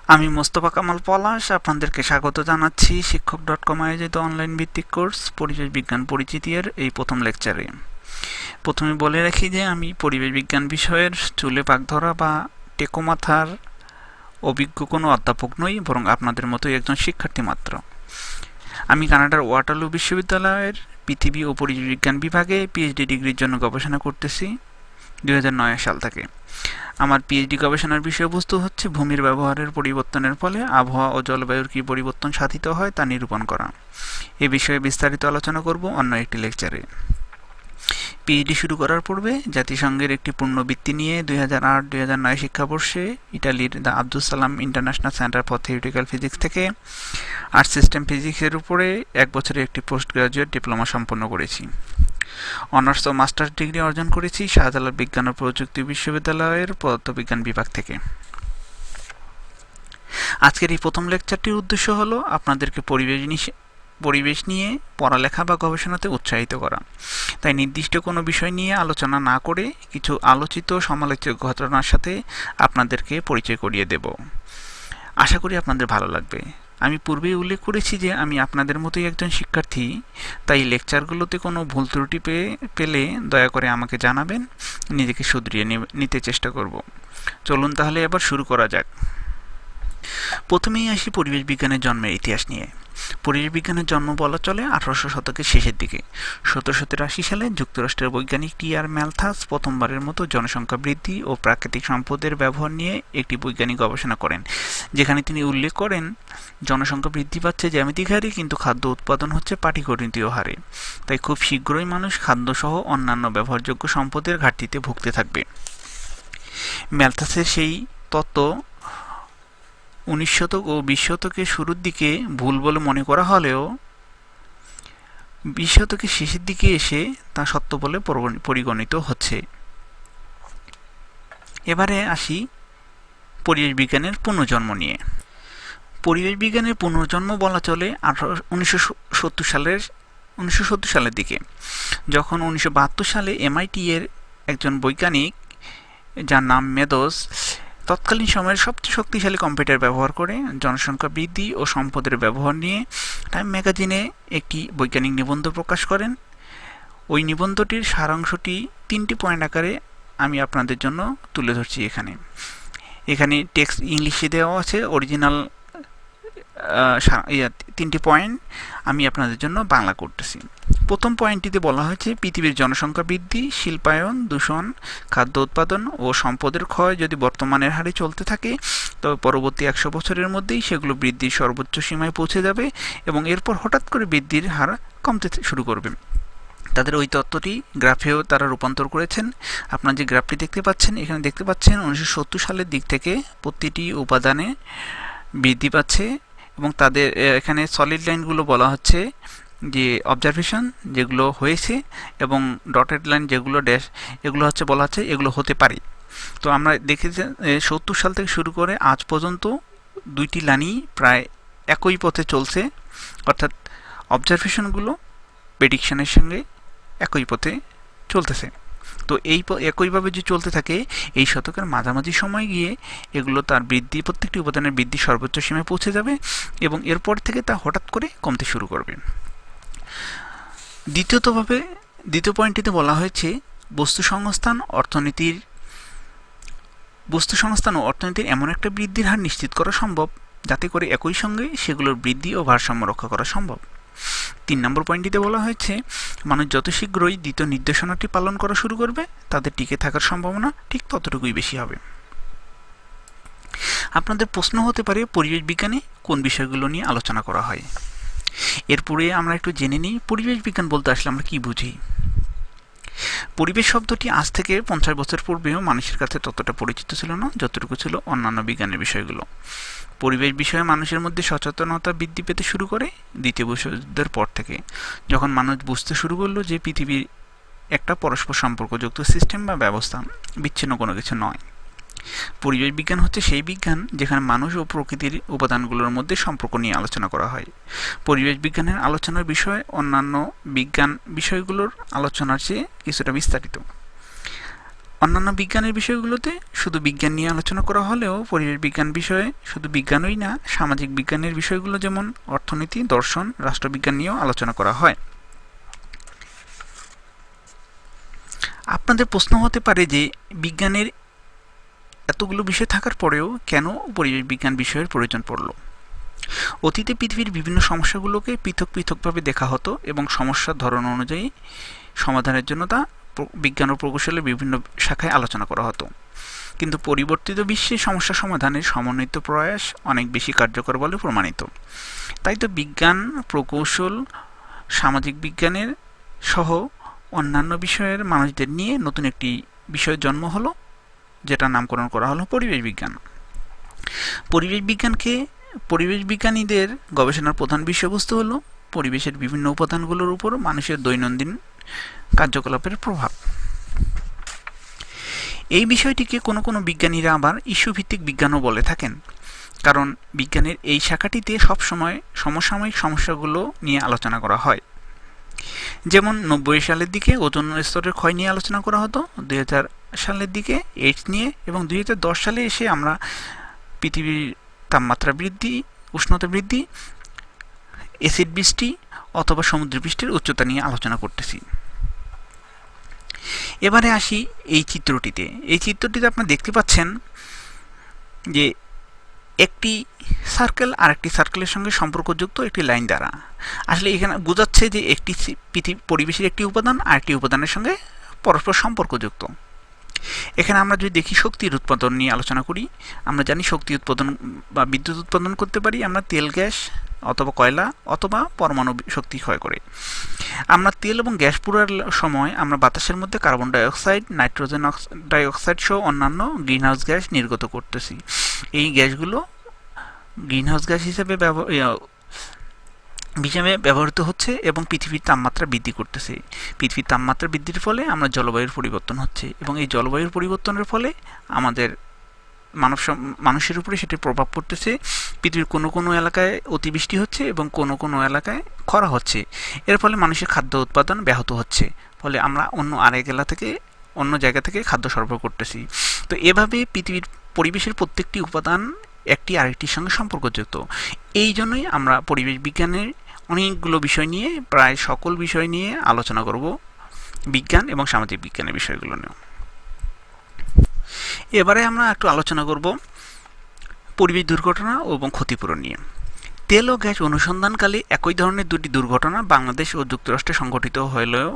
আমি মোস্তফা কামাল পলাশ আপনাদেরকে স্বাগত জানাচ্ছি শিক্ষক.com আয়োজিত অনলাইন ভিত্তিক কোর্স পরিবেশ বিজ্ঞান পরিচিতি এর এই প্রথম লেকচারে। প্রথমে বলে রাখি যে আমি পরিবেশ বিজ্ঞান বিষয়ের চুলে পাক ধরা বা টেকো মাথার অভিজ্ঞ কোনো অধ্যাপক নই, বরং আপনাদের মতোই একজন শিক্ষার্থী মাত্র। আমি কানাডার ওয়াটারলু বিশ্ববিদ্যালয়ের পৃথিবী ও পরিবেশ বিজ্ঞান বিভাগে পিএইচডি ডিগ্রির জন্য গবেষণা করতেছি 2009 সাল থেকে। আমার পিএইচডি গবেষণার বিষয়বস্তু হচ্ছে ভূমির ব্যবহারের পরিবর্তনের ফলে আবহাওয়া ও জলবায়ুর কী পরিবর্তন সাধিত হয় তা নিরূপণ করা। এ বিষয়ে বিস্তারিত আলোচনা করব অন্য একটি লেকচারে। পিএইচডি শুরু করার পূর্বে জাতিসংঘের একটি পুনর্বৃত্তি নিয়ে 2008-2009 শিক্ষাবর্ষে ইটালির the Abdus Salam international centre for theoretical physics থেকে আর্থ সিস্টেম ফিজিক্সের উপরে 1 বছরের একটি পোস্ট গ্রাজুয়েট ডিপ্লোমা সম্পন্ন করেছি। অনার্স ও মাস্টার্স ডিগ্রি অর্জন করেছি শাহজালাল বিজ্ঞান ও প্রযুক্তি বিশ্ববিদ্যালয়ের পদার্থবিজ্ঞান বিভাগ থেকে। আজকের এই প্রথম লেকচারটির উদ্দেশ্য হলো আপনাদেরকে পরিবেশ নিয়ে পড়ালেখা বা গবেষণাতে উৎসাহিত করা। তাই নির্দিষ্ট কোনো বিষয় নিয়ে আলোচনা না করে কিছু আলোচিত সমালোচিত ঘটনার সাথে আপনাদেরকে পরিচয় করিয়ে দেব। আশা করি আপনাদের ভালো লাগবে। আমি পূর্বেই উল্লেখ করেছি যে আমি আপনাদের মতোই একজন শিক্ষার্থী, তাই লেকচারগুলোতে কোনো ভুল ত্রুটি পেলে দয়া করে আমাকে জানাবেন, নিজেকে শুধরিয়ে নিতে চেষ্টা করব। চলুন তাহলে এবার শুরু করা যাক। প্রথমেই আসি পরিবেশ বিজ্ঞানের জন্মের ইতিহাস নিয়ে। পরিবেশ বিজ্ঞানের জন্ম বলা চলে 1800 শতকের শেষের দিকে। 1783 সালে যুক্তরাষ্ট্রের বৈজ্ঞানিক টি.আর. ম্যালথাস প্রথমবারের মতো জনসংখ্যা বৃদ্ধি ও প্রাকৃতিক সম্পদের ব্যবহার নিয়ে একটি বৈজ্ঞানিক গবেষণা করেন, যেখানে তিনি উল্লেখ করেন জনসংখ্যা বৃদ্ধি পাচ্ছে জ্যামিতিক হারে, কিন্তু খাদ্য উৎপাদন হচ্ছে পাটিগণিতীয় হারে। তাই খুব শীঘ্রই মানুষ খাদ্যসহ অন্যান্য ব্যবহারযোগ্য সম্পদের ঘাটতিতে ভুগতে থাকবে। ম্যালথাসের সেই তত্ত্ব 19 শতক ও 20 শতকের শুরুর দিকে ভুল বলে মনে করা হলেও 20 শতকের শেষের দিকে এসে তা সত্য বলে পরিগণিত হচ্ছে। এবারে আসি পরিবেশ বিজ্ঞানের পুনর্জন্ম নিয়ে। পরিবেশ বিজ্ঞানের পুনর্জন্ম বলা চলে 1970 সালের দিকে, যখন 1972 সালে MIT এর একজন বৈজ্ঞানিক, যার নাম মেদোস, তৎকালীন সময়ের সবচেয়ে শক্তিশালী কম্পিউটার ব্যবহার করে জনসংখ্যা বৃদ্ধি ও সম্পদের ব্যবহার নিয়ে টাইম ম্যাগাজিনে একটি বৈজ্ঞানিক নিবন্ধ প্রকাশ করেন। ওই নিবন্ধটির সারাংশটি 3টি পয়েন্ট আকারে আমি আপনাদের জন্য তুলে ধরছি। এখানে টেক্সট ইংলিশে দেওয়া আছে, অরিজিনাল 3টি পয়েন্ট আমি আপনাদের জন্য বাংলা করতেছি। প্রথম পয়েন্টটিতে বলা হয়েছে, পৃথিবীর জনসংখ্যা বৃদ্ধি, শিল্পায়ন, দূষণ, খাদ্য উৎপাদন ও সম্পদের ক্ষয় যদি বর্তমানের হারে চলতে থাকে, তবে পরবর্তী 100 বছরের মধ্যেই সেগুলো বৃদ্ধির সর্বোচ্চ সীমায় পৌঁছে যাবে এবং এরপর হঠাৎ করে বৃদ্ধির হার কমতে শুরু করবে। তাদের ওই তত্ত্বটি গ্রাফেও তারা রূপান্তর করেছেন। আপনারা যে গ্রাফটি দেখতে পাচ্ছেন, এখানে দেখতে পাচ্ছেন 1970 সালের দিক থেকে প্রতিটি উপাদানে বৃদ্ধি পাচ্ছে এবং তাদের এখানে সলিড লাইনগুলো বলা হচ্ছে যে অবজারভেশন যেগুলো হয়েছে, এবং ডটেড লাইন যেগুলো ড্যাশ, এগুলো হচ্ছে বলা হচ্ছে এগুলো হতে পারে। তো আমরা দেখেছি 70 সাল থেকে শুরু করে আজ পর্যন্ত দুইটি লাইনই প্রায় একই পথে চলছে, অর্থাৎ অবজারভেশনগুলো প্রেডিকশনের সঙ্গে একই পথে চলতেছে। তো এই একইভাবে যে চলতে থাকে, এই শতকের মাঝামাঝি সময় গিয়ে এগুলো তার বৃদ্ধি, প্রত্যেকটি উপাদানের বৃদ্ধি সর্বোচ্চ সীমায় পৌঁছে যাবে এবং এরপর থেকে তা হঠাৎ করে কমতে শুরু করবে। দ্বিতীয় পয়েন্টটিতে বলা হয়েছে, বস্তু সংস্থান ও অর্থনীতির এমন একটা বৃদ্ধির হার নিশ্চিত করা সম্ভব যাতে করে একই সঙ্গে সেগুলোর বৃদ্ধি ও ভারসাম্য রক্ষা করা সম্ভব। 3 নম্বর পয়েন্টটিতে বলা হয়েছে, মানুষ যত শীঘ্রই দ্বিতীয় নির্দেশনাটি পালন করা শুরু করবে, তাদের টিকে থাকার সম্ভাবনা ঠিক ততটুকুই বেশি হবে। আপনাদের প্রশ্ন হতে পারে, পরিবেশ বিজ্ঞানে কোন বিষয়গুলো নিয়ে আলোচনা করা হয়। এরপরে আমরা একটু জেনে নিই পরিবেশ বিজ্ঞান বলতে আসলে আমরা কি বুঝি। পরিবেশ শব্দটি আজ থেকে 50 বছর পূর্বেও মানুষের কাছে ততটা পরিচিত ছিল না যতটুকু ছিল অন্যান্য বিজ্ঞানের বিষয়গুলো। পরিবেশ বিষয়ে মানুষের মধ্যে সচেতনতা বৃদ্ধি পেতে শুরু করে দ্বিতীয় বিশ্বযুদ্ধের পর থেকে, যখন মানুষ বুঝতে শুরু করলো যে পৃথিবী একটা পরস্পর সম্পর্কযুক্ত সিস্টেম বা ব্যবস্থা, বিচ্ছিন্ন কোনো কিছু নয়। পরিবেশ বিজ্ঞান হচ্ছে সেই বিজ্ঞান যেখানে মানুষ ও প্রকৃতির উপাদানগুলোর মধ্যে সম্পর্ক নিয়ে আলোচনা করা হয়। পরিবেশ বিজ্ঞানের আলোচনার বিষয় অন্যান্য বিজ্ঞান বিষয়গুলোর আলোচনার চেয়ে কিছুটা বিস্তারিত। অন্যান্য বিজ্ঞানের বিষয়গুলোতে শুধু বিজ্ঞান নিয়ে আলোচনা করা হলেও পরিবেশ বিজ্ঞান বিষয়ে শুধু বিজ্ঞানই না, সামাজিক বিজ্ঞানের বিষয়গুলো যেমন অর্থনীতি, দর্শন, রাষ্ট্রবিজ্ঞান নিয়েও আলোচনা করা হয়। আপনাদের প্রশ্ন হতে পারে যে বিজ্ঞানের এতগুলো বিষয় থাকার পরেও কেন পরিবেশ বিজ্ঞান বিষয়ের প্রয়োজন পড়ল। অতীতে পৃথিবীর বিভিন্ন সমস্যাগুলোকে পৃথক পৃথকভাবে দেখা হতো এবং সমস্যার ধরন অনুযায়ী সমাধানের জন্য তা বিজ্ঞান ও প্রকৌশলের বিভিন্ন শাখায় আলোচনা করা হতো। কিন্তু পরিবর্তিত বিশ্বে সমস্যা সমাধানের সমন্বিত প্রয়াস অনেক বেশি কার্যকর বলে প্রমাণিত। তাই তো বিজ্ঞান, প্রকৌশল, সামাজিক বিজ্ঞানের সহ অন্যান্য বিষয়ের মানুষদের নিয়ে নতুন একটি বিষয়ের জন্ম হলো, যেটা নামকরণ করা হলো পরিবেশ বিজ্ঞান। পরিবেশ বিজ্ঞানীদের গবেষণার প্রধান বিষয়বস্তু হলো পরিবেশের বিভিন্ন উপাদানগুলোর উপর মানুষের দৈনন্দিন কার্যকলাপের প্রভাব। এই বিষয়টিকে কোনো কোনো বিজ্ঞানীরা আবার ইস্যুভিত্তিক বিজ্ঞানও বলে থাকেন, কারণ বিজ্ঞানের এই শাখাটিতে সবসময় সমসাময়িক সমস্যাগুলো নিয়ে আলোচনা করা হয়। যেমন 90 সালের দিকে ওজোন স্তরের ক্ষয় নিয়ে আলোচনা করা হতো, 2000 সালের দিকে এইডস নিয়ে, এবং 2010 সালে এসে আমরা পৃথিবীর তাপমাত্রা বৃদ্ধি, উষ্ণতা বৃদ্ধি, অ্যাসিড বৃষ্টি অথবা সমুদ্র পৃষ্ঠের উচ্চতা নিয়ে আলোচনা করতেছি। এবারে আসি এই চিত্রটিতে। এই চিত্রটিতে আপনারা দেখতে পাচ্ছেন যে একটি সার্কেল আর একটি সার্কেলের সঙ্গে সম্পর্কযুক্ত একটি লাইন দ্বারা। আসলে এখানে বোঝাচ্ছে যে একটি পরিবেশের একটি উপাদান আর একটি উপাদানের সঙ্গে পরস্পর সম্পর্কযুক্ত। এখানে আমরা যদি দেখি শক্তির উৎপাদন নিয়ে আলোচনা করি, আমরা জানি শক্তি উৎপাদন বা বিদ্যুৎ উৎপাদন করতে পারি আমরা তেল, গ্যাস অথবা কয়লা অথবা পরমাণু শক্তি ক্ষয় করে। আমরা তেল এবং গ্যাস পুরার সময় আমরা বাতাসের মধ্যে কার্বন ডাইঅক্সাইড, নাইট্রোজেন ডাইঅক্সাইড সহ অন্যান্য গ্রিনহাউস গ্যাস নির্গত করতেছি। এই গ্যাসগুলো গ্রিনহাউস গ্যাস হিসেবে ব্যবহৃত হচ্ছে এবং পৃথিবীর তাপমাত্রা বৃদ্ধি করতেছে। পৃথিবীর তাপমাত্রা বৃদ্ধির ফলে আমরা জলবায়ুর পরিবর্তন হচ্ছে এবং এই জলবায়ুর পরিবর্তনের ফলে আমাদের মানুষের উপরে সেটির প্রভাব পড়তেছে। পৃথিবীর কোনো কোনো এলাকায় অতিবৃষ্টি হচ্ছে এবং কোনো কোনো এলাকায় খরা হচ্ছে। এর ফলে মানুষের খাদ্য উৎপাদন ব্যাহত হচ্ছে, ফলে আমরা অন্য জায়গা থেকে খাদ্য সরবরাহ করতেছি। তো এভাবে পৃথিবীর পরিবেশের প্রত্যেকটি উপাদান একটি আরেকটির সঙ্গে সম্পর্কযুক্ত। এই জন্যই আমরা পরিবেশ বিজ্ঞানের অনেকগুলো বিষয় নিয়ে, প্রায় সকল বিষয় নিয়ে আলোচনা করব, বিজ্ঞান এবং সামাজিক বিজ্ঞানের বিষয়গুলো নিয়ে। এবারে আমরা একটু আলোচনা করব পরিবেশ দুর্ঘটনা এবং ক্ষতিপূরণ নিয়ে। তেল ও গ্যাস অনুসন্ধানকালে একই ধরনের দুটি দুর্ঘটনা বাংলাদেশ ও যুক্তরাষ্ট্রে সংঘটিত হলেও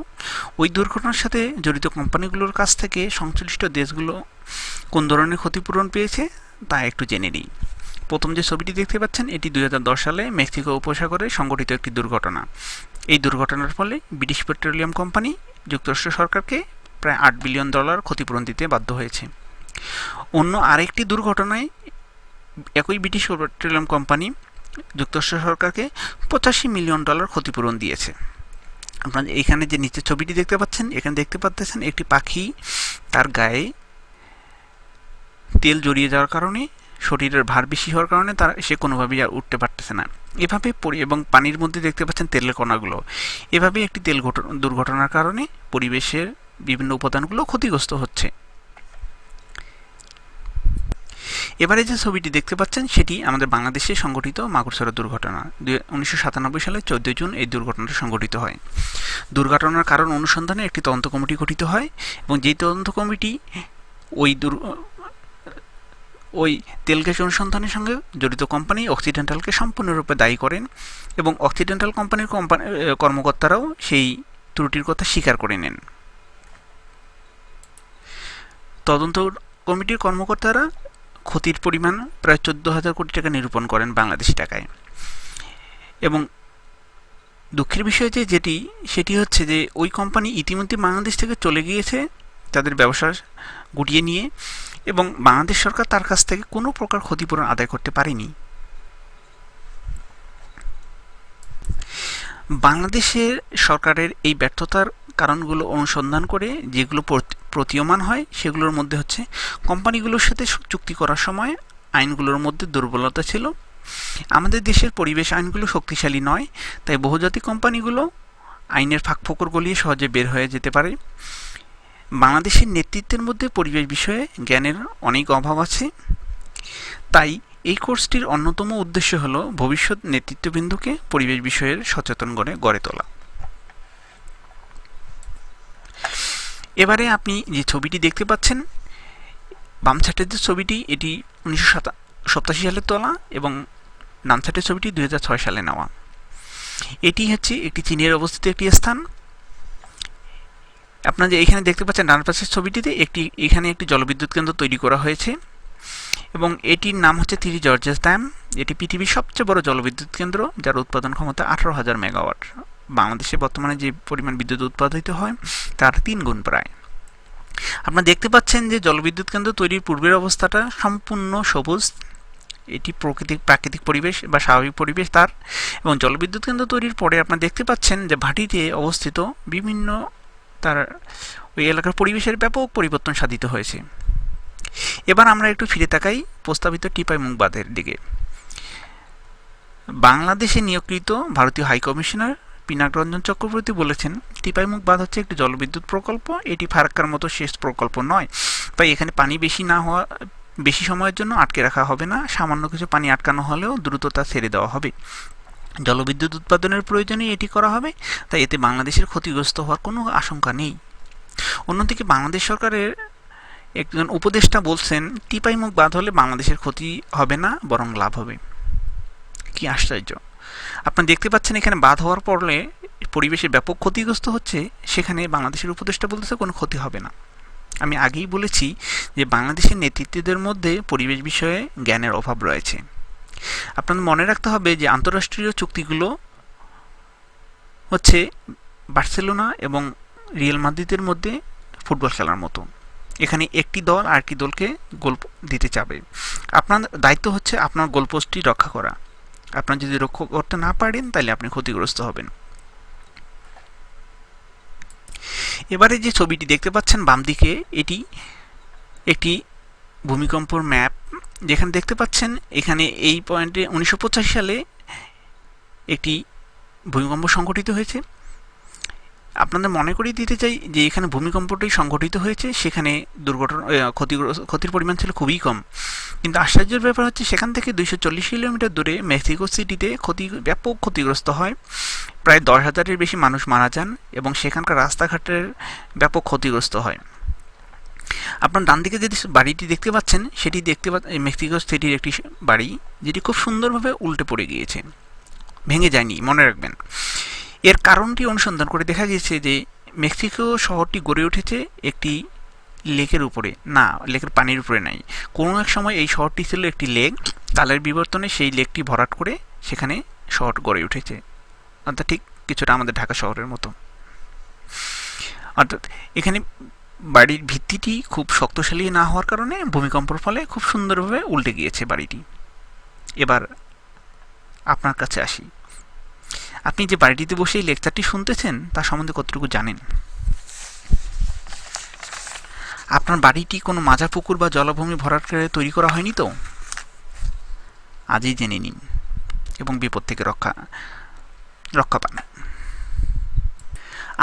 ওই দুর্ঘটনার সাথে জড়িত কোম্পানিগুলোর কাছ থেকে সংশ্লিষ্ট দেশগুলো কোন ধরনের ক্ষতিপূরণ পেয়েছে তা একটু জেনে নিই। প্রথম যে ছবিটি দেখতে পাচ্ছেন, এটি 2010 সালে মেক্সিকো উপসাগরে সংঘটিত একটি দুর্ঘটনা। এই দুর্ঘটনার ফলে ব্রিটিশ পেট্রোলিয়াম কোম্পানি যুক্তরাষ্ট্র সরকারকে প্রায় $8 বিলিয়ন ক্ষতিপূরণ দিতে বাধ্য হয়েছে। অন্য আরেকটি দুর্ঘটনায় একই ব্রিটিশ পেট্রোলিয়াম কোম্পানি যুক্তরাষ্ট্র সরকারকে $85 মিলিয়ন ক্ষতিপূরণ দিয়েছে। আপনারা এখানে যে নিচের ছবিটি দেখতে পাচ্ছেন, এখানে দেখতে পাচ্ছেন একটি পাখি তার গায়ে তেল জড়িয়ে যাওয়ার কারণে, শরীরের ভার বেশি হওয়ার কারণে সে কোনোভাবেই আর উঠতে পারতেছে না। এভাবে এবং পানির মধ্যে দেখতে পাচ্ছেন তেলের কণাগুলো। এভাবে একটি তেল দুর্ঘটনার কারণে পরিবেশের বিভিন্ন উপাদানগুলো ক্ষতিগ্রস্ত হচ্ছে। এবারে যে ছবিটি দেখতে পাচ্ছেন সেটি আমাদের বাংলাদেশে সংঘটিত মাগুরছড়া দুর্ঘটনা। 1997 সালে 14 জুন এই দুর্ঘটনাটি সংঘটিত হয়। দুর্ঘটনার কারণ অনুসন্ধানে একটি তদন্ত কমিটি গঠিত হয় এবং যেই তদন্ত কমিটি ওই তেল গ্যাস অনুসন্ধানের সঙ্গে জড়িত কোম্পানি অক্সিডেন্টালকে সম্পূর্ণরূপে দায়ী করেন এবং অক্সিডেন্টাল কোম্পানির কর্মকর্তারাও সেই ত্রুটির কথা স্বীকার করে নেন। তদন্ত কমিটির কর্মকর্তারা ক্ষতির পরিমাণ প্রায় 14,000 কোটি টাকা নিরূপণ করেন বাংলাদেশি টাকায়। এবং দুঃখের বিষয় সেটি হচ্ছে যে ওই কোম্পানি ইতিমধ্যে বাংলাদেশ থেকে চলে গিয়েছে তাদের ব্যবসা গুটিয়ে নিয়ে, এবং বাংলাদেশ সরকার তার কাছ থেকে কোনো প্রকার ক্ষতিপূরণ আদায় করতে পারেনি। বাংলাদেশের সরকারের এই ব্যর্থতার কারণগুলো অনুসন্ধান করে যেগুলো প্রতীয়মান হয় সেগুলোর মধ্যে হচ্ছে, কোম্পানিগুলোর সাথে চুক্তি করার সময় আইনগুলোর মধ্যে দুর্বলতা ছিল। আমাদের দেশের পরিবেশ আইনগুলো শক্তিশালী নয়, তাই বহুজাতিক কোম্পানিগুলো আইনের ফাঁকফোকর গলিয়ে সহজে বের হয়ে যেতে পারে। বাংলাদেশের নেতৃত্বের মধ্যে পরিবেশ বিষয়ে জ্ঞানের অনেক অভাব আছে, তাই এই কোর্সটির অন্যতম উদ্দেশ্য হল ভবিষ্যৎ নেতৃত্ববৃন্দকে পরিবেশ বিষয়ের সচেতন করে গড়ে তোলা। এবারে আপনি যে ছবিটি দেখতে পাচ্ছেন, বাম সাইডের যে ছবিটি, এটি 1987 সালে তোলা এবং ডান সাইডের ছবিটি 2006 সালে নেওয়া। এটি হচ্ছে একটি চীনের অবস্থিত একটি স্থান। আপনারা যে এখানে দেখতে পাচ্ছেন ডান পাশের ছবিটিতে এখানে একটি জলবিদ্যুৎ কেন্দ্র তৈরি করা হয়েছে এবং এটির নাম হচ্ছে 3 জর্জেস ড্যাম। এটি পৃথিবীর সবচেয়ে বড় জলবিদ্যুৎ কেন্দ্র, যার উৎপাদন ক্ষমতা 18,000 মেগাওয়াট। বাংলাদেশে বর্তমানে যে পরিমাণ বিদ্যুৎ উৎপাদিত হয় তার 3 গুণ প্রায়। আপনারা দেখতে পাচ্ছেন যে জলবিদ্যুৎ কেন্দ্র তৈরির পূর্বের অবস্থাটা সম্পূর্ণ সবুজ, এটি প্রাকৃতিক পরিবেশ বা স্বাভাবিক পরিবেশ তার। এবং জলবিদ্যুৎ কেন্দ্র তৈরির পরে আপনারা দেখতে পাচ্ছেন যে ভাটিতে অবস্থিত বিভিন্ন তার ওই এলাকার পরিবেশের ব্যাপক পরিবর্তন সাধিত হয়েছে। এবার আমরা একটু ফিরে তাকাই প্রস্তাবিত টিপাইমুখ বাঁধের দিকে। বাংলাদেশে নিয়োগকৃত ভারতীয় হাইকমিশনার পিনাক রঞ্জন চক্রবর্তী বলেছেন, টিপাইমুখ বাঁধ হচ্ছে একটি জলবিদ্যুৎ প্রকল্প, এটি ফারাক্কার মতো শেষ প্রকল্প নয়, তাই এখানে পানি বেশি সময়ের জন্য আটকে রাখা হবে না। সামান্য কিছু পানি আটকানো হলেও দ্রুত তা ছেড়ে দেওয়া হবে। জলবিদ্যুৎ উৎপাদনের প্রয়োজনে এটি করা হবে, তাই এতে বাংলাদেশের ক্ষতিগ্রস্ত হওয়ার কোনো আশঙ্কা নেই। অন্যদিকে বাংলাদেশ সরকারের একজন উপদেষ্টা বলছেন, টিপাইমুখ বাঁধ হলে বাংলাদেশের ক্ষতি হবে না, বরং লাভ হবে। কি আশ্চর্য! আপনারা দেখতে পাচ্ছেন এখানে বাঁধ হওয়ার পরে পরিবেশের ব্যাপক ক্ষতিগ্রস্ত হচ্ছে, সেখানে বাংলাদেশের উপদেষ্টা বলতেছে কোনো ক্ষতি হবে না। আমি আগেই বলেছি যে বাংলাদেশের নেতৃত্বদের মধ্যে পরিবেশ বিষয়ে জ্ঞানের অভাব রয়েছে। আপনাদের মনে রাখতে হবে যে আন্তঃরাষ্ট্রীয় চুক্তিগুলো হচ্ছে বার্সেলোনা এবং রিয়াল মাদ্রিদের মধ্যে ফুটবল খেলার মতো। এখানে একটি দল আরেকটি দলকে গোল দিতে চাবে। আপনার দায়িত্ব হচ্ছে আপনার গোলপোস্টটি রক্ষা করা। আপনার যদি রক্ষা করতে না পারেন তাহলে আপনি ক্ষতিগ্রস্ত হবেন। এবারে যে ছবিটি দেখতে পাচ্ছেন বাম দিকে, এটি একটি ভূমিকম্পর ম্যাপ, যেখানে দেখতে পাচ্ছেন এখানে এই পয়েন্টে 1985 সালে একটি ভূমিকম্প সংঘটিত হয়েছে। আপনাদের মনে করিয়ে দিতে চাই যে এখানে ভূমিকম্পটি সংঘটিত হয়েছে, সেখানে ক্ষতির পরিমাণ ছিল খুবই কম। কিন্তু আশ্চর্যের ব্যাপার হচ্ছে সেখান থেকে 240 কিলোমিটার দূরে মেক্সিকো সিটিতে ব্যাপক ক্ষতিগ্রস্ত হয়। প্রায় 10,000-এর বেশি মানুষ মারা যান এবং সেখানকার রাস্তাঘাটের ব্যাপক ক্ষতিগ্রস্ত হয়। আপনার ডান দিকে যে বাড়িটি দেখতে পাচ্ছেন, সেটি মেক্সিকো সিটির একটি বাড়ি, যেটি খুব সুন্দরভাবে উল্টে পড়ে গিয়েছে, ভেঙে যায়নি, মনে রাখবেন। এর কারণটি অনুসন্ধান করে দেখা গেছে যে মেক্সিকো শহরটি গড়ে উঠেছে একটি লেকের উপরে, না, লেকের পানির উপরে নাই। কোনো এক সময় এই শহরটি ছিল একটি লেক, কালের বিবর্তনে সেই লেকটি ভরাট করে সেখানে শহর গড়ে উঠেছে, অর্থাৎ ঠিক কিছুটা আমাদের ঢাকা শহরের মতো। অর্থাৎ এখানে বাড়ির ভিত্তিটি খুব শক্তিশালী না হওয়ার কারণে ভূমিকম্পের ফলে খুব সুন্দরভাবে উল্টে গিয়েছে বাড়িটি। এবার আপনার কাছে আসি, আপনি যে বাড়িটিতে বসে এই লেকচারটি শুনতেছেন তার সম্বন্ধে কতটুকু জানেন? আপনার বাড়িটি কোনো মাজা পুকুর বা জলাভূমি ভরাট করে তৈরি করা হয়নি তো? আজই জেনে নিন এবং বিপদ থেকে রক্ষা পান।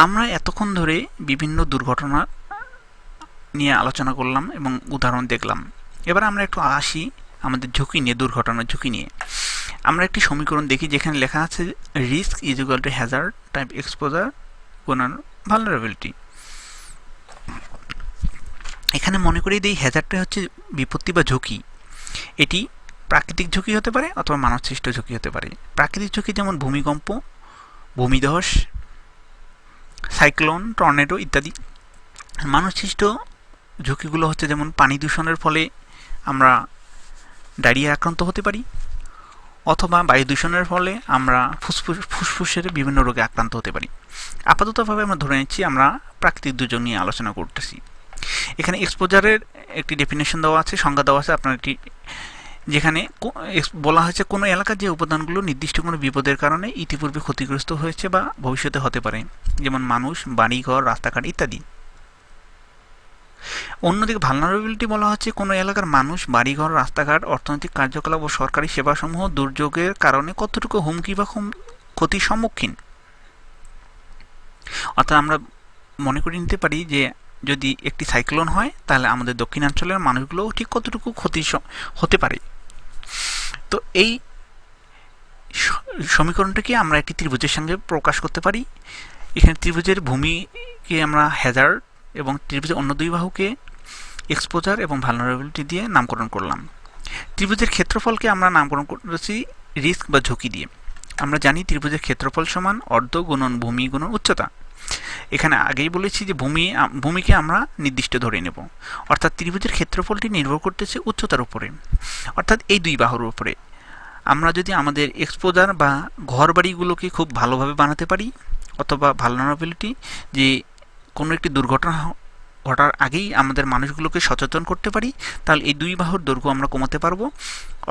আমরা এতক্ষণ ধরে বিভিন্ন দুর্ঘটনা নিয়ে আলোচনা করলাম এবং উদাহরণ দেখলাম। এবার আমরা একটু আসি আমাদের ঝুঁকি নিয়ে, দুর্ঘটনার ঝুঁকি নিয়ে। আমরা একটি সমীকরণ দেখি যেখানে লেখা আছে risk is equal to Hazard type exposure গুণন ভালনারেবিলিটি। এখানে মনে করি এই হ্যাজার্ডটা হচ্ছে বিপত্তি বা ঝুঁকি। এটি প্রাকৃতিক ঝুঁকি হতে পারে অথবা মানবসৃষ্ট ঝুঁকি হতে পারে। প্রাকৃতিক ঝুঁকি যেমন ভূমিকম্প, ভূমিধস, সাইক্লোন, টর্নেডো ইত্যাদি। মানবসৃষ্ট ঝুঁকিগুলো হচ্ছে যেমন পানি দূষণের ফলে আমরা ডায়রিয়া আক্রান্ত হতে পারি, অথবা বায়ু দূষণের ফলে আমরা ফুসফুসের বিভিন্ন রোগে আক্রান্ত হতে পারি। আপাততভাবে আমরা ধরে নিচ্ছি আমরা প্রাকৃতিক দুর্যোগ নিয়ে আলোচনা করতেছি। এখানে এক্সপোজারের একটি ডেফিনেশন দেওয়া আছে, সংজ্ঞা দেওয়া আছে আপনার একটি, যেখানে বলা হয়েছে কোনো এলাকার যে উপাদানগুলো নির্দিষ্ট কোনো বিপদের কারণে ইতিপূর্বে ক্ষতিগ্রস্ত হয়েছে বা ভবিষ্যতে হতে পারে, যেমন মানুষ, বাড়িঘর, রাস্তাঘাট ইত্যাদি। অন্যদিকে ভালনারেবিলিটি বলা হচ্ছে কোনো এলাকার মানুষ, বাড়িঘর, রাস্তাঘাট, অর্থনৈতিক কার্যকলাপ ও সরকারি সেবাসমূহ দুর্যোগের কারণে কতটুকু হুমকি বা ক্ষতির সম্মুখীন। অর্থাৎ আমরা মনে করে নিতে পারি যে যদি একটি সাইক্লোন হয় তাহলে আমাদের দক্ষিণাঞ্চলের মানুষগুলো ঠিক কতটুকু ক্ষতি হতে পারে। তো এই সমীকরণটাকে আমরা একটি ত্রিভুজের সঙ্গে প্রকাশ করতে পারি। এখানে ত্রিভুজের ভূমিকে আমরা হ্যাজার্ড এবং ত্রিভুজের অন্য দুই বাহুকে এক্সপোজার এবং ভালনারেবিলিটি দিয়ে নামকরণ করলাম। ত্রিভুজের ক্ষেত্রফলকে আমরা নামকরণ করেছি রিস্ক বা ঝুঁকি দিয়ে। আমরা জানি ত্রিভুজের ক্ষেত্রফল সমান অর্ধ গুণন ভূমি গুণন উচ্চতা। এখানে আগেই বলেছি যে ভূমিকে আমরা নির্দিষ্ট ধরে নেব, অর্থাৎ ত্রিভুজের ক্ষেত্রফলটি নির্ভর করতেছে উচ্চতার উপরে, অর্থাৎ এই দুই বাহুর উপরে। আমরা যদি আমাদের এক্সপোজার বা ঘর বাড়িগুলোকে খুব ভালোভাবে বানাতে পারি, অথবা ভালনারেবিলিটি যে কোনো একটি দুর্ঘটনা ঘটার আগেই আমাদের মানুষগুলোকে সচেতন করতে পারি, তাহলে এই দুই বাহুর দৈর্ঘ্য আমরা কমাতে পারবো,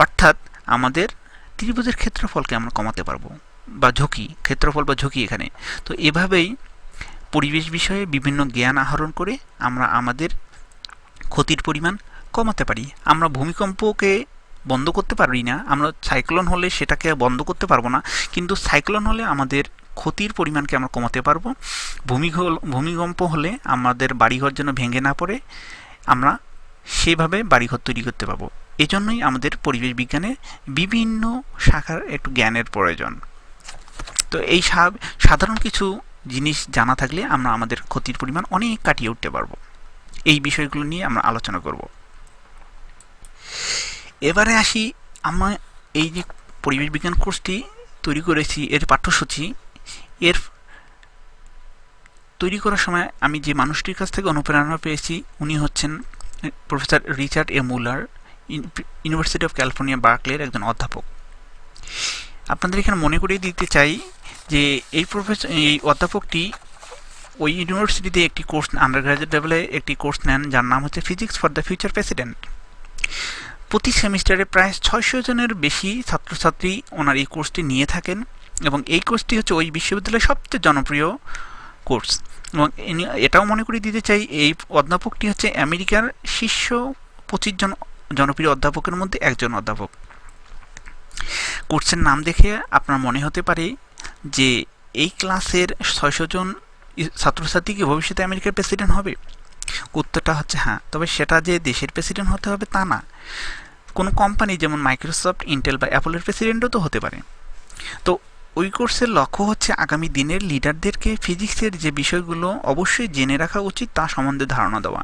অর্থাৎ আমাদের ত্রিভুজের ক্ষেত্রফলকে আমরা কমাতে পারবো, বা ঝুঁকি, ক্ষেত্রফল বা ঝুঁকি এখানে। তো এভাবেই পরিবেশ বিষয়ে বিভিন্ন জ্ঞান আহরণ করে আমরা আমাদের ক্ষতির পরিমাণ কমাতে পারি। আমরা ভূমিকম্পকে বন্ধ করতে পারি না, আমরা সাইক্লোন হলে সেটাকে বন্ধ করতে পারবো না, কিন্তু সাইক্লোন হলে আমাদের ক্ষতির পরিমাণকে আমরা কমাতে পারবো। ভূমিকম্প হলে আমাদের বাড়িঘর যেন ভেঙে না পড়ে, আমরা সেভাবে বাড়িঘর তৈরি করতে পারবো। এজন্যই আমাদের পরিবেশ বিজ্ঞানে বিভিন্ন শাখার একটু জ্ঞানের প্রয়োজন। তো এই সাধারণ কিছু জিনিস জানা থাকলে আমরা আমাদের ক্ষতির পরিমাণ অনেক কাটিয়ে উঠতে পারবো। এই বিষয়গুলো নিয়ে আমরা আলোচনা করব। এবারে আসি, আমরা এই যে পরিবেশ বিজ্ঞান কোর্সটি তৈরি করেছি, এর পাঠ্যসূচি, এর তৈরি করার সময় আমি যে মানুষটির কাছ থেকে অনুপ্রেরণা পেয়েছি উনি হচ্ছেন professor Richard A Muller, university of California বার্কলের একজন অধ্যাপক। আপনাদের এখানে মনে করিয়ে দিতে চাই যে এই অধ্যাপকটি ওই ইউনিভার্সিটিতে একটি কোর্স, আন্ডারগ্রাজুয়েট লেভেলে একটি কোর্স নেন যার নাম হচ্ছে physics for the future president. প্রতি সেমিস্টারে প্রায় 600 জনের বেশি ছাত্রছাত্রী ওনার এই কোর্সটি নিয়ে থাকেন, এবং এই কোর্সটি হচ্ছে ওই বিশ্ববিদ্যালয়ের সবচেয়ে জনপ্রিয় কোর্স। এবং এটাও মনে করিয়ে দিতে চাই, এই অধ্যাপকটি হচ্ছে আমেরিকার শীর্ষ 25 জন জনপ্রিয় অধ্যাপকের মধ্যে একজন অধ্যাপক। কোর্সের নাম দেখে আপনার মনে হতে পারে যে এই ক্লাসের 600 জন ছাত্রছাত্রী কি ভবিষ্যতে আমেরিকার প্রেসিডেন্ট হবে? উত্তরটা হচ্ছে হ্যাঁ, তবে সেটা যে দেশের প্রেসিডেন্ট হতে হবে তা না। কোনো কোম্পানি যেমন মাইক্রোসফট, ইন্টেল বা অ্যাপলের প্রেসিডেন্টও তো হতে পারে। তো ওই কোর্সের লক্ষ্য হচ্ছে আগামী দিনের লিডারদেরকে ফিজিক্সের যে বিষয়গুলো অবশ্যই জেনে রাখা উচিত তা সম্বন্ধে ধারণা দেওয়া।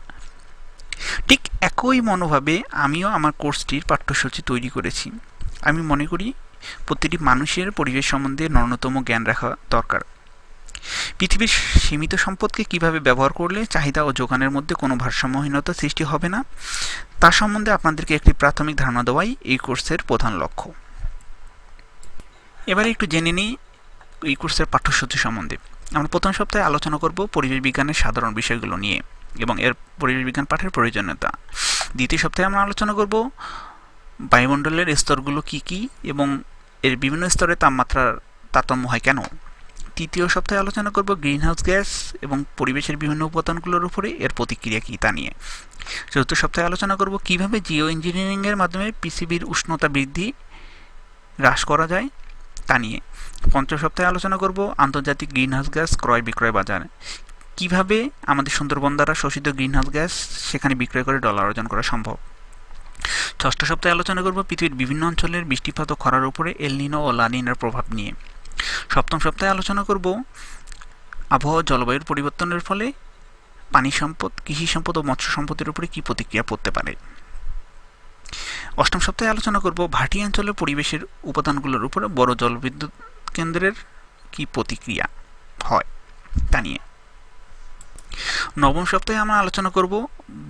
ঠিক একই মনোভাবে আমিও আমার কোর্সটির পাঠ্যসূচি তৈরি করেছি। আমি মনে করি প্রতিটি মানুষের পরিবেশ সম্বন্ধে ন্যূনতম জ্ঞান রাখা দরকার। পৃথিবীর সীমিত সম্পদকে কিভাবে ব্যবহার করলে চাহিদা ও যোগানের মধ্যে কোনো ভারসাম্যহীনতা সৃষ্টি হবে না, তা সম্বন্ধে আপনাদেরকে একটি প্রাথমিক ধারণা দেওয়াই এই কোর্সের প্রধান লক্ষ্য। এবারে একটু জেনে নিই এই কোর্সের পাঠ্যসূচি সম্বন্ধে। আমরা প্রথম সপ্তাহে আলোচনা করব পরিবেশ বিজ্ঞানের সাধারণ বিষয়গুলো নিয়ে এবং এর পরিবেশ বিজ্ঞান পাঠের প্রয়োজনীয়তা। দ্বিতীয় সপ্তাহে আমরা আলোচনা করব বায়ুমণ্ডলের স্তরগুলো কি কি এবং এর বিভিন্ন স্তরে তাপমাত্রার তারতম্য হয় কেন। তৃতীয় সপ্তাহে আলোচনা করব গ্রিনহাউস গ্যাস এবং পরিবেশের বিভিন্ন উপাদানগুলোর উপরে এর প্রতিক্রিয়া কী তা নিয়ে। চতুর্থ সপ্তাহে আলোচনা করব কিভাবে জিও ইঞ্জিনিয়ারিংয়ের মাধ্যমে পৃথিবীর উষ্ণতা বৃদ্ধি হ্রাস করা যায় তা নিয়ে। পঞ্চম সপ্তাহে আলোচনা করব আন্তর্জাতিক গ্রিনহাউস গ্যাস ক্রয় বিক্রয় বাজার, কিভাবে আমাদের সুন্দরবন দ্বারা শোষিত গ্রিনহাউস গ্যাস সেখানে বিক্রয় করে ডলার অর্জন করা সম্ভব। ষষ্ঠ সপ্তাহে আলোচনা করব পৃথিবীর বিভিন্ন অঞ্চলের বৃষ্টিপাত ও খরার উপরে এল নিনো ও লা নিনার প্রভাব নিয়ে। সপ্তম সপ্তাহে আলোচনা করব আবহাওয়া জলবায়ুর পরিবর্তনের ফলে পানি সম্পদ, কৃষি সম্পদ ও মৎস্য সম্পদের উপরে কী প্রতিক্রিয়া পড়তে পারে। অষ্টম সপ্তাহে আলোচনা করব ভাটি অঞ্চলের পরিবেশের উপাদানগুলোর উপরে বড় জলবিদ্যুৎ কেন্দ্রের কী প্রতিক্রিয়া হয় তা নিয়ে। নবম সপ্তাহে আমরা আলোচনা করব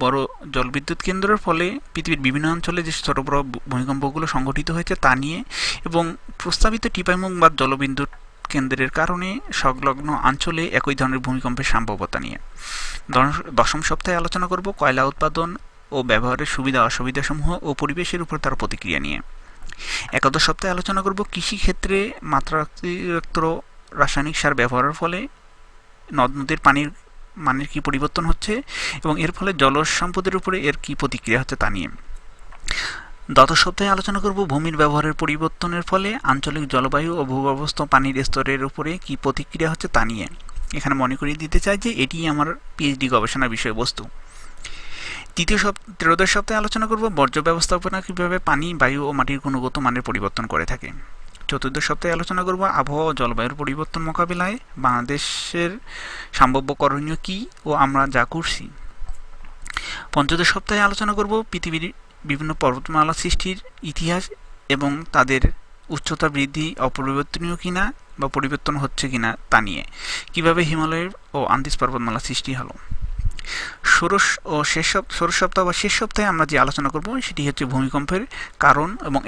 বড় জলবিদ্যুৎ কেন্দ্রের ফলে পৃথিবীর বিভিন্ন অঞ্চলে যে ছোট বড় ভূমিকম্পগুলো সংঘটিত হয়েছে তা নিয়ে এবং প্রস্তাবিত টিপাইমুখ বা জলবিদ্যুৎ কেন্দ্রের কারণে সংলগ্ন অঞ্চলে একই ধরনের ভূমিকম্পের সম্ভাব্যতা নিয়ে। দশম সপ্তাহে আলোচনা করব কয়লা উৎপাদন ও ব্যবহারের সুবিধা অসুবিধাসমূহ ও পরিবেশের উপর তার প্রতিক্রিয়া নিয়ে। একাদশ সপ্তাহে আলোচনা করব কৃষিক্ষেত্রে মাত্রাতিরিক্ত রাসায়নিক সার ব্যবহারের ফলে নদ নদীর পানির মানের কী পরিবর্তন হচ্ছে এবং এর ফলে জলজ সম্পদের উপরে এর কী প্রতিক্রিয়া হচ্ছে তা নিয়ে। দ্বাদশ সপ্তাহে আলোচনা করব ভূমির ব্যবহারের পরিবর্তনের ফলে আঞ্চলিক জলবায়ু ও ভূগর্ভস্থ পানির স্তরের উপরে কী প্রতিক্রিয়া হচ্ছে তা নিয়ে। এখানে মনে করিয়ে দিতে চাই যে এটি আমার পিএইচডি গবেষণার বিষয়বস্তু। ত্রয়োদশ সপ্তাহে আলোচনা করব বর্জ্য ব্যবস্থাপনা কীভাবে পানি, বায়ু ও মাটির গুণগত মানের পরিবর্তন করে থাকে। চতুর্দশ সপ্তাহে আলোচনা করব আবহাওয়া ও জলবায়ুর পরিবর্তন মোকাবিলায় বাংলাদেশের সম্ভাব্য করণীয় কী ও আমরা যা করছি। পঞ্চদশ সপ্তাহে আলোচনা করব পৃথিবীর বিভিন্ন পর্বতমালা সৃষ্টির ইতিহাস এবং তাদের উচ্চতা বৃদ্ধি অপরিবর্তনীয় কিনা বা পরিবর্তন হচ্ছে কিনা তা নিয়ে, কীভাবে হিমালয়ের ও আন্দিজ পর্বতমালা সৃষ্টি হলো। ষোড়শ সপ্তাহ বা শেষ সপ্তাহে আমরা যে আলোচনা করব সেটি হচ্ছে ভূমিকম্পের কারণ এবং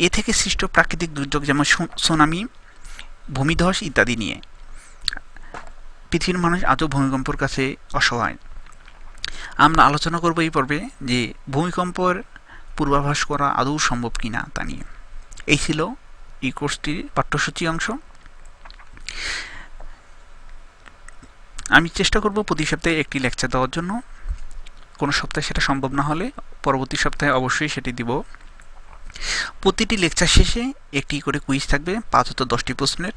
এ থেকে সৃষ্ট প্রাকৃতিক দুর্যোগ যেমন সুনামি, ভূমিধস ইত্যাদি নিয়ে। পৃথিবীর মানুষ আজও ভূমিকম্পের কাছে অসহায়। আমরা আলোচনা করব এই পর্বে যে ভূমিকম্পের পূর্বাভাস করা আদৌ সম্ভব কিনা তা নিয়ে। এই ছিল এই কোর্সটির পাঠ্যসূচি অংশ। আমি চেষ্টা করব প্রতি সপ্তাহে একটি লেকচার দেওয়ার জন্য। কোনো সপ্তাহে সেটা সম্ভব না হলে পরবর্তী সপ্তাহে অবশ্যই সেটি দিব। প্রতিটি লেকচার শেষে একটি করে কুইজ থাকবে 5 হতে 10টি প্রশ্নের।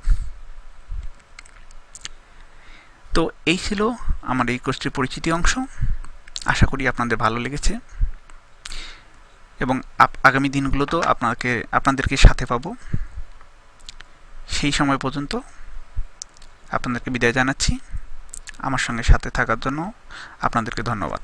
তো এই ছিল আমার এই কোর্সটির পরিচিতি অংশ। আশা করি আপনাদের ভালো লেগেছে এবং আগামী দিনগুলোতেও আপনাদেরকে সাথে পাবো। সেই সময় পর্যন্ত আপনাদেরকে বিদায় জানাচ্ছি। আমার সঙ্গে সাথে থাকার জন্য আপনাদেরকে ধন্যবাদ।